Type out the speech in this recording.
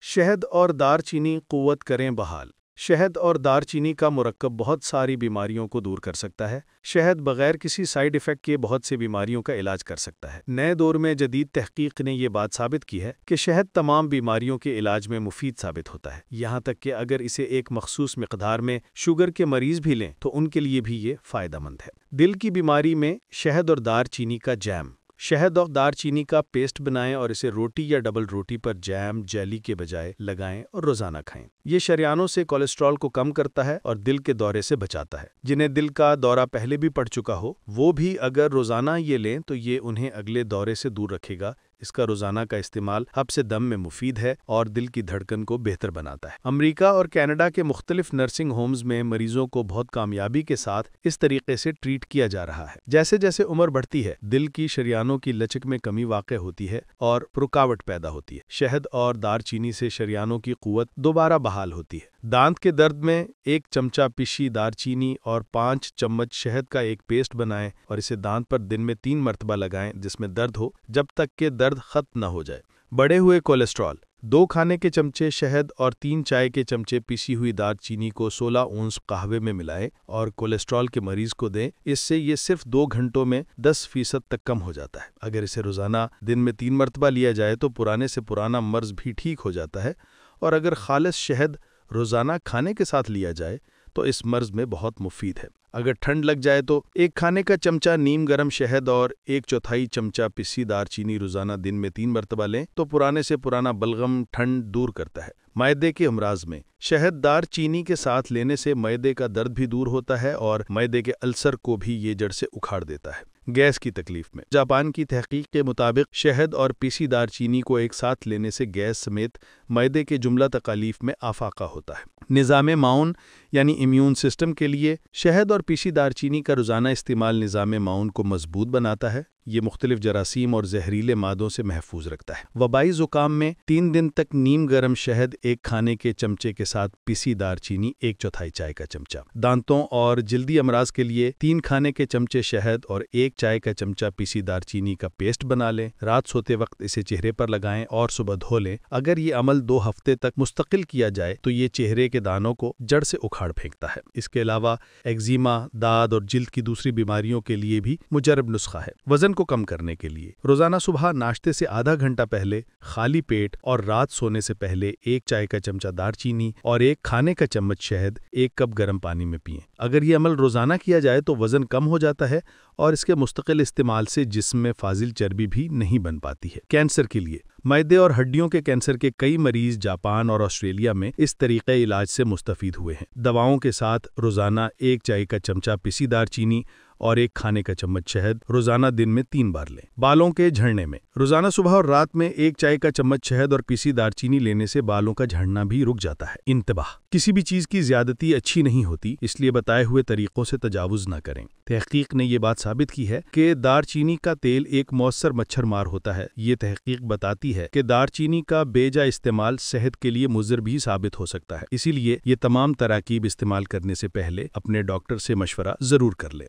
شہد اور دار چینی قوت کریں بحال۔ شہد اور دار چینی کا مرکب بہت ساری بیماریوں کو دور کر سکتا ہے۔ شہد بغیر کسی سائیڈ ایفیکٹ کے بہت سی بیماریوں کا علاج کر سکتا ہے۔ نئے دور میں جدید تحقیق نے یہ بات ثابت کی ہے کہ شہد تمام بیماریوں کے علاج میں مفید ثابت ہوتا ہے، یہاں تک کہ اگر اسے ایک مخصوص مقدار میں شوگر کے مریض بھی لیں تو ان کے لیے بھی یہ فائدہ مند ہے۔ دل کی بیماری میں شہد اور دار چینی کا جیم۔ شہد اور دار چینی کا پیسٹ بنائیں اور اسے روٹی یا ڈبل روٹی پر جیم جیلی کے بجائے لگائیں اور روزانہ کھائیں۔ یہ شریانوں سے کولیسٹرول کو کم کرتا ہے اور دل کے دورے سے بچاتا ہے۔ جنہیں دل کا دورہ پہلے بھی پڑ چکا ہو وہ بھی اگر روزانہ یہ لیں تو یہ انہیں اگلے دورے سے دور رکھے گا۔ اس کا روزانہ کا استعمال حبس دم میں مفید ہے اور دل کی دھڑکن کو بہتر بناتا ہے۔ امریکہ اور کینیڈا کے مختلف نرسنگ ہومز میں مریضوں کو بہت کامیابی کے ساتھ اس طریقے سے ٹریٹ کیا جا رہا ہے۔ جیسے جیسے عمر بڑھتی ہے دل کی شریانوں کی لچک میں کمی واقع ہوتی ہے اور رکاوٹ پیدا ہوتی ہے۔ شہد اور دار چینی سے شریانوں کی قوت دوبارہ بحال ہوتی ہے۔ دانت کے درد میں 1 چمچہ پیسی دار چینی اور 5 چمچ شہد کا ایک پیسٹ بنائیں اور اسے دانت پر دن میں 3 مرتبہ لگائیں جس میں درد ہو، جب تک کہ درد ختم نہ ہو جائے۔ بڑھے ہوئے کولیسٹرول 2 کھانے کے چمچے شہد اور 3 چائے کے چمچے پیسی ہوئی دار چینی کو 16 اونس قہوے میں ملائیں اور کولیسٹرول کے مریض کو دیں۔ اس سے یہ صرف 2 گھنٹوں میں 10% تک کم ہو جاتا ہے۔ اگر اسے روزانہ دن میں 3 مرتبہ لیا جائے تو پرانے سے پرانا مرض بھی ٹھیک ہو جاتا ہے، اور اگر خالص شہد روزانہ کھانے کے ساتھ لیا جائے تو اس مرض میں بہت مفید ہے۔ اگر ٹھنڈ لگ جائے تو 1 کھانے کا چمچہ نیم گرم شہد اور 1/4 چمچہ پیسی دار چینی روزانہ دن میں 3 مرتبہ لیں تو پرانے سے پرانا بلغم ٹھنڈ دور کرتا ہے۔ معدے کے امراض میں شہد دار چینی کے ساتھ لینے سے معدے کا درد بھی دور ہوتا ہے اور معدے کے السر کو بھی یہ جڑ سے اکھاڑ دیتا ہے۔ گیس کی تکلیف میں جاپان کی تحقیق کے مطابق شہد اور پیسی دار چینی کو ایک ساتھ لینے سے گیس سمیت معدے کے جملہ تکالیف میں افاقہ ہوتا ہے۔ نظام معاون یعنی امیون سسٹم کے لیے شہد اور پیسی دار چینی کا روزانہ استعمال نظام معاون کو مضبوط بناتا ہے۔ یہ مختلف جراثیم اور زہریلے مادوں سے محفوظ رکھتا ہے۔ وبائی زکام میں 3 دن تک نیم گرم شہد 1 کھانے کے چمچے کے ساتھ پیسی دار چینی 1/4 چائے کا چمچہ۔ دانتوں اور جلدی امراض کے لیے 3 کھانے کے چمچے شہد اور 1 چائے کا چمچہ پیسی دار چینی کا پیسٹ بنا لیں۔ رات سوتے وقت اسے چہرے پر لگائیں اور صبح دھو لیں۔ اگر یہ عمل 2 ہفتے تک مستقل کیا جائے تو یہ چہرے کے دانوں کو جڑ سے اکھاڑ پھینکتا ہے۔ اس کے علاوہ ایگزیما، داد اور جلد کی دوسری بیماریوں کے لیے بھی مجرب نسخہ ہے۔ وزن کو کم کرنے کے لیے روزانہ صبح ناشتے سے آدھا گھنٹہ پہلے خالی پیٹ اور رات سونے سے پہلے 1 چائے کا چمچہ دار چینی اور 1 کھانے کا چمچ شہد 1 کپ گرم پانی میں پئیں۔ اگر یہ عمل روزانہ کیا جائے تو وزن کم ہو جاتا ہے اور اس کے مستقل استعمال سے جسم میں فاضل چربی بھی نہیں بن پاتی ہے۔ کینسر کے لیے معدے اور ہڈیوں کے کینسر کے کئی مریض جاپان اور آسٹریلیا میں اس طریقے علاج سے مستفید ہوئے ہیں۔ دواؤں کے ساتھ روزانہ 1 چائے کا چمچہ پیسی دار چینی اور 1 کھانے کا چمچ شہد روزانہ دن میں 3 بار لیں۔ بالوں کے جھڑنے میں روزانہ صبح اور رات میں 1 چائے کا چمچ شہد اور پیسی دار چینی لینے سے بالوں کا جھڑنا بھی رک جاتا ہے۔ انتباہ: کسی بھی چیز کی زیادتی اچھی نہیں ہوتی، اس لیے بتائے ہوئے طریقوں سے تجاوز نہ کریں۔ تحقیق نے یہ بات ثابت کی ہے کہ دار چینی کا تیل ایک مؤثر مچھر مار ہوتا ہے۔ یہ تحقیق بتاتی ہے کہ دار چینی کا بے جا استعمال صحت کے لیے مضر بھی ثابت ہو سکتا ہے، اسی لیے یہ تمام تراکیب استعمال کرنے سے پہلے اپنے ڈاکٹر سے مشورہ ضرور کر لیں۔